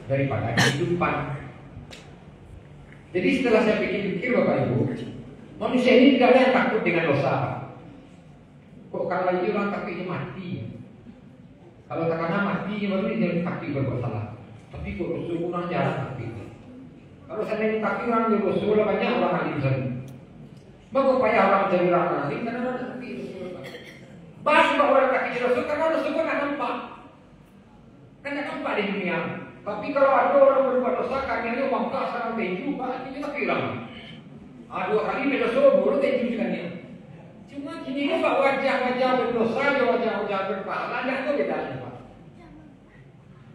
daripada kehidupan. Jadi setelah saya pikir-pikir Bapak Ibu, manusia ini tidak ada yang takut dengan dosa. Kok kalau itu orang takutnya mati? Kalau takutnya mati, baru dia takut berbuat salah. Tapi kok dosa orang jarang takut. Kalau saya ini takut orang berdosa, banyak orang alim sana. Maka upaya orang jadi orang alim karena orang takut dosa. Bahas bahwa orang takut dosa karena dosa kan tak nampak. Kan tak nampak di dunia. Tapi kalau ada orang berbuat dosa, karena bangka sarang tinju, Pak, itu tak kira. Dua kali berdosa, baru tinju dengan dia. Cuma kini ni Pak, wajah-wajah berdosa, wajah-wajah berpahala, ada bedanya Pak.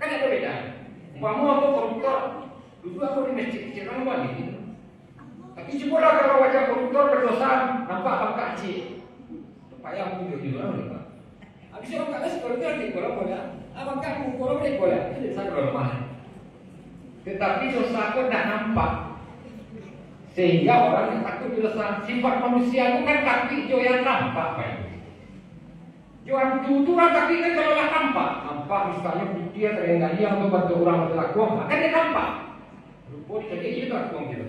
Kan ada bedanya. Kamu aku koruptor, dulu aku di masjid kecil orang gitu. Tapi cobalah kalau wajah koruptor berdosa, nampak bangka kecil. Supaya aku juga orang Pak. Habis orang kata seperti itu, kalau boleh. Abang kamu kalau boleh, ini saya berlemah. Tetapi dosa aku tidak nampak, sehingga orang yang takut dosa. Sifat manusia itu kan takut jo yang nampak, Pak. Joan itu kan takut kan kalau nampak misalnya dia terendali yang membantu orang berlakuan, maka dia nampak. Rupa jadi itu lakuan gitu.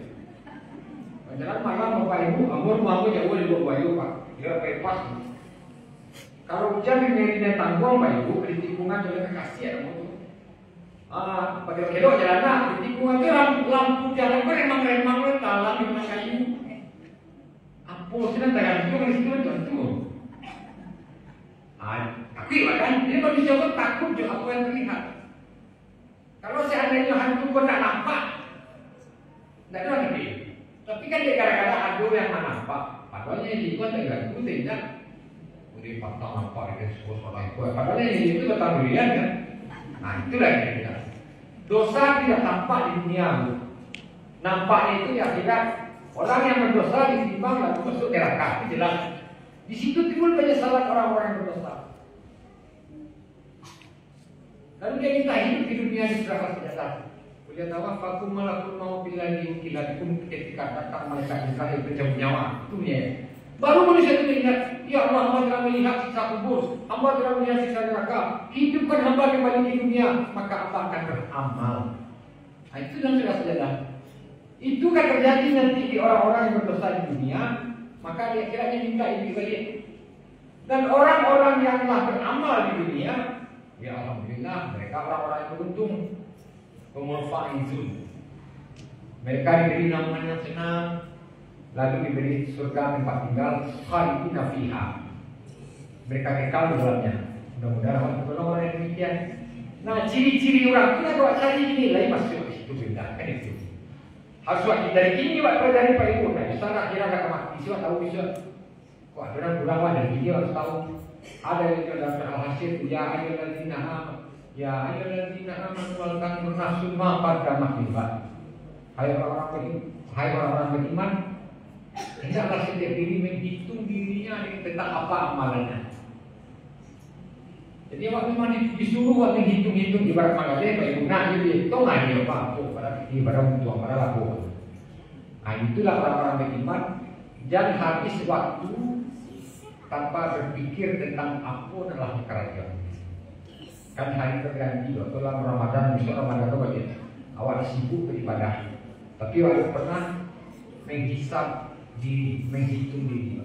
Padahal malam Bapak Ibu, amor jauh di bawah Bayu Pak, dia pepas. Kalau hujan ini tanggung Pak Ibu, di tikungan oleh kekasih ada motor. Pakai kedok jalan di tikungan itu lampu jalan itu remang-remang talang di mana kayu. Apa sih nanti itu di situ itu. Tapi kan, dia manusia pun takut juga apa yang terlihat. Kalau seandainya hantu pun tak nampak, tidak ada lagi. Tapi kan dia gara-gara hantu yang nampak, padahal ini juga tidak itu tidak. Di patah nampak di sekolah itu, padahal ini itu betul durian kan. Nah itulah yang kita. Dosa tidak tampak di dunia. Nampaknya itu ya tidak. Orang yang berdosa ditimbang lalu masuk neraka, itu jelas. Di situ timbul penyesalan orang-orang yang berdosa. Lalu dia minta hidup di dunia ini berapa penyesalan. Kuliah tahu fakum malakul mau billahi kilatikum ketika datang mereka Israel berjam nyawa. Itu ya. Baru manusia itu mengingat, ya Allah, hamba telah melihat siksa kubur, hamba telah melihat siksa neraka, hidupkan hamba kembali di dunia, maka hamba akan beramal. Nah, itu yang sudah sejalan. Itu kan terjadi nanti di orang-orang yang berdosa di dunia, maka dia kiranya minta ini balik. Dan orang-orang yang telah beramal di dunia, ya alhamdulillah, mereka orang-orang yang beruntung, pemulfaizun. Mereka diberi naungan yang senang. Lalu diberi surga tempat tinggal khalidina fiha. Mereka kekal di dalamnya. Mudah-mudahan Allah tolong orang yang demikian. Nah, ciri-ciri orang itu kalau cari nilai masuk ke situ beda kan itu. Harus waktu dari ini waktu dari Pak Ibu. Nah, bisa nak kira agak mati. Bisa tahu bisa. Wah, orang pulang wah dari dia harus tahu. Ada yang dalam al-hasil ya ayyuhalladzina amanu ya ayyuhalladzina amanu wal tanzur nafsun ma qaddamat lighad. Hai orang-orang beriman, hendaklah setiap diri menghitung dirinya tentang apa amalannya. Jadi waktu mana disuruh waktu hitung-hitung ibarat magalnya Pak Ibu, nah jadi hitung aja apa pada ibarat untuk pada laku. Nah itulah orang-orang beriman, jangan habis waktu tanpa berpikir tentang apa adalah kerajaan. Kan hari terganti waktu dalam Ramadan, besok Ramadan itu bagaimana? Awal sibuk beribadah, tapi waktu pernah menghisap diri, menghitung diri.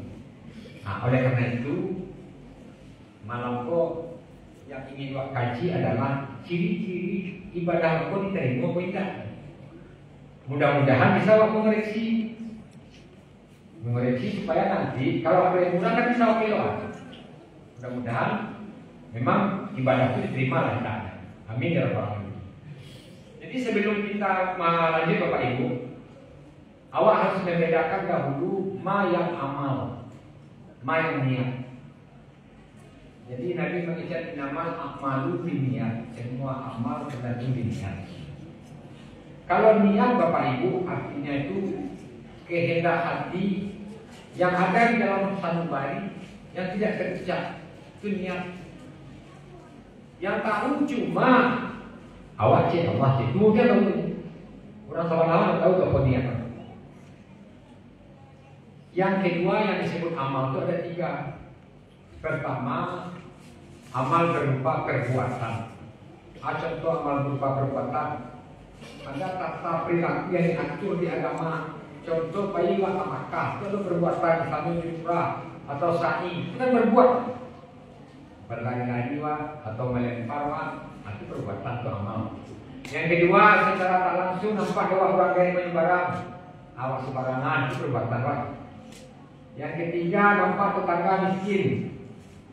Nah, oleh karena itu malam kok yang ingin buat kaji adalah ciri-ciri ibadah kok diterima atau tidak. Mudah-mudahan bisa mengoreksi supaya nanti kalau ada yang kurang kan bisa doa. Mudah-mudahan memang ibadah itu diterima lah kita. Amin ya rabbal alamin. Jadi sebelum kita lanjut Bapak Ibu, awak harus membedakan dahulu ma yang amal, ma yang niat. Jadi Nabi mengikat nama amalu niat, semua amal tergantung niat. Kalau niat Bapak Ibu artinya itu kehendak hati yang ada di dalam sanubari yang tidak terucap, itu niat. Yang tahu cuma awak cek Allah cek, kemudian tahu orang sawan-sawan tahu apa niat. Yang kedua yang disebut amal itu ada 3. Pertama, amal berupa perbuatan. Contoh amal berupa perbuatan, Ada tata perilaku yang diatur di agama. Contoh bayi ke Makkah, itu perbuatan misalnya umrah atau sa'i, itu kan berbuat. Berlari-lari atau melempar itu perbuatan itu amal. Yang kedua, secara tak langsung nampak bahwa orang lain menyebarang, awak sembarangan itu perbuatan. Yang ketiga, nampak tetangga miskin,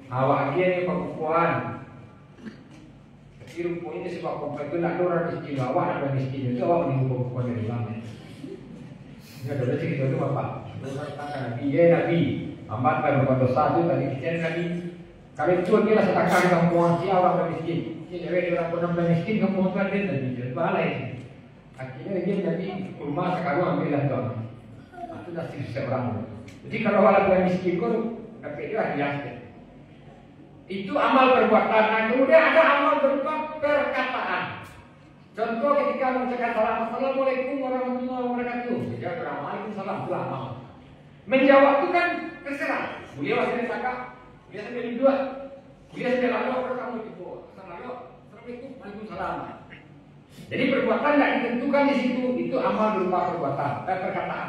awak dia yang perempuan. Jadi rupanya sebab komplek itu nak orang miskin, awak ada miskin itu awak menipu dari lama. Ya sudah cerita itu bapak. Orang kata Nabi, Nabi, amat berbuat dosa itu tadi kita Nabi. Kalau itu adalah sedekah di kampungan si orang miskin. Si cewek orang pun miskin kampung tu ada Nabi. Jadi balai. Akhirnya dia Nabi rumah sekarang ambil tuan. Itu dah sisa orang. Jadi kalau orang miskin kau dapat dia hias. Itu amal perbuatan. Nah, kemudian ada amal berupa perkataan. Contoh ketika mengucapkan salam, Assalamualaikum warahmatullahi wabarakatuh. Dia Waalaikumsalam, itu amal. Menjawab itu kan terserah. Beliau akhirnya cakap, dia sambil dua, dia sambil lalu, kalau kamu itu, Assalamualaikum, Waalaikumsalam. Jadi perbuatan tidak ditentukan di situ, itu amal berupa perbuatan, perkataan.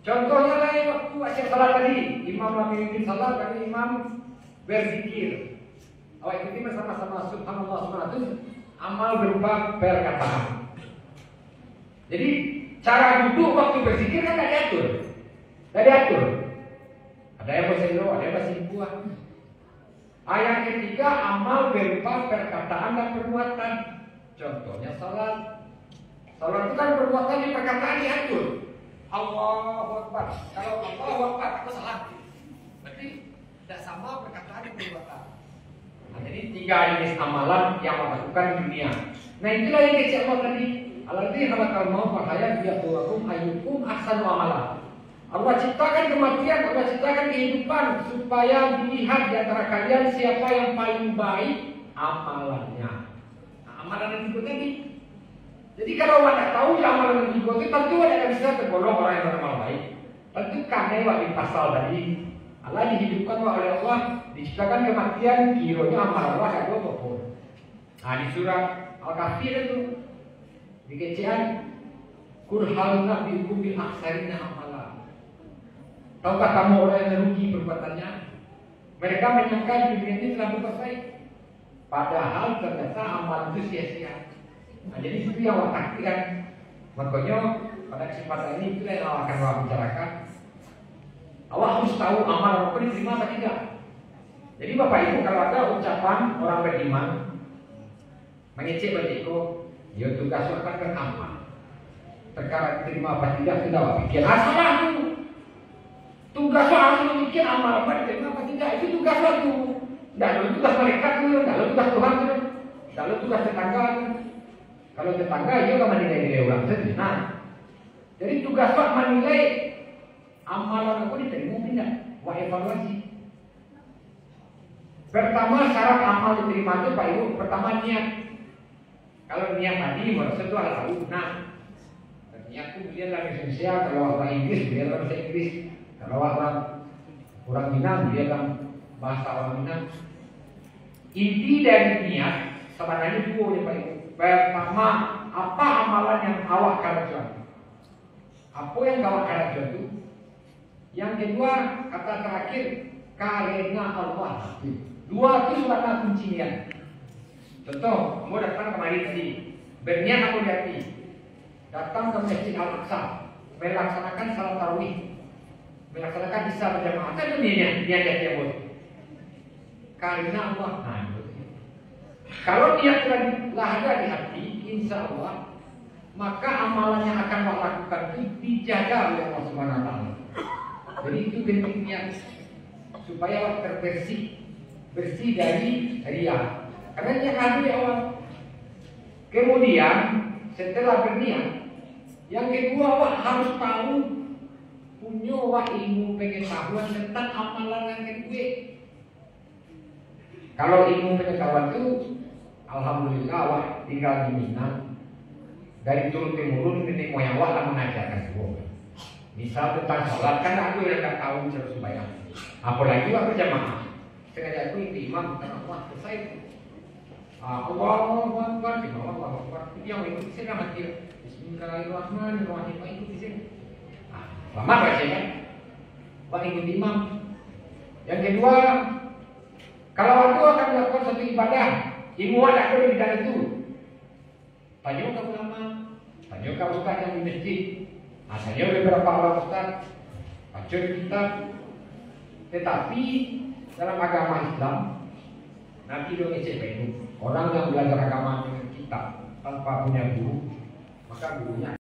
Contohnya lain waktu asyik salat tadi, imam memimpin salat, kami imam berzikir. Awak ikuti bersama-sama Subhanallah Subhanallah. Amal berupa perkataan. Jadi cara duduk waktu berzikir kan tidak diatur. Tidak diatur. Ada yang berselo, ada yang bersimpuan. Ayat ketiga amal berupa perkataan dan perbuatan. Contohnya salat. Salat itu kan perbuatan di perkataan diatur. Allahu Akbar. Kalau Allahu Akbar itu salat. Berarti tidak sama perkataan dan perbuatan. Nah, jadi 3 jenis amalan yang melakukan di dunia. Nah itulah yang kecil Allah tadi. Alladzi khalaqal mauta wal hayata liyabluwakum ayyukum ahsanu amala. Allah ciptakan kematian, Allah ciptakan kehidupan supaya dilihat di antara kalian siapa yang paling baik amalannya. Nah, amalan yang disebut tadi. Jadi kalau tidak tahu amalan yang disebut itu tentu tidak bisa tergolong orang yang beramal baik. Tentu karena di pasal tadi Allah dihidupkan oleh Allah, diciptakan kematian, kiranya amal Allah tidak apa-apa. Nah di surah Al-Kahfi itu dikecian kurhalna bikum bil aksarina amala. Tahukah kamu orang yang rugi perbuatannya? Mereka menyangka di dunia ini telah berbuat baik, padahal ternyata amal itu sia-sia. Nah jadi itu yang Allah takdirkan. Makanya pada kesempatan ini itulah yang Allah akan bicarakan. Allah harus tahu amal apa diterima atau tidak. Jadi Bapak Ibu kalau ada ucapan orang beriman mengecek batiku, ya tugas akan beramal. Perkara diterima apa tidak kita pikir salah itu. Tugas harus memikir amal apa diterima apa tidak itu tugas itu. Tidak ada tugas mereka itu, tidak ada tugas Tuhan itu, tidak ada tugas tetangga itu. Kalau tetangga dia kan menilai orang sendiri. Nah, jadi tugas Pak menilai amalan aku diterima tidak? Wah evaluasi. Pertama syarat amal diterima itu Pak Ibu, pertama niat. Kalau niat tadi maksud itu adalah tahu. Nah, niatku beliau dalam Indonesia, kalau orang Inggris beliau dalam bahasa Inggris, kalau orang Minang beliau dalam bahasa orang Minang. Inti dari niat sebenarnya dua ya Pak Ibu. Pertama, apa amalan yang awak kerjakan? Apa yang awak kerjakan itu? Yang kedua, kata terakhir, karena Allah. Dua itu sudah kunci niat. Contoh, kamu datang kemari tadi, berniat aku di hati, datang ke Masjid Al-Aqsa, melaksanakan salat tarawih, melaksanakan isya berjamaah. Itu niat yang buat. Karena Allah. Nah, kalau niat telah ada di hati, insya Allah, maka amalan yang akan Allah lakukan itu dijaga oleh Allah Subhanahu Wa Taala. Jadi itu pentingnya supaya terbersih, bersih dari riya. Karena yang ada di awal. Kemudian setelah berniat, yang kedua awak harus tahu punya ilmu pengetahuan tentang amalan yang kedua. Kalau ilmu pengetahuan itu, alhamdulillah awak tinggal di Minang. Dari turun temurun nenek moyang awak lah mengajarkan semua. Misal tentang sholat, kan aku yang tak tahu cara sembahyang. Apalagi waktu berjamaah. Sengaja aku itu imam, karena Allah selesai. Allahu Akbar, Allah Akbar. yang ikut sini mati. Bismillahirrahmanirrahim, ikut di sini. Selamat bacanya. Pak ikut imam. Yang kedua, kalau waktu akan melakukan satu ibadah, ilmu ada di bidang itu. Tanya ke ulama, tanya ke ustaz yang di masjid, tanya beberapa orang ustaz, baca kitab. Tetapi dalam agama Islam, Nabi Indonesia itu orang yang belajar agama dengan kitab tanpa punya guru, maka gurunya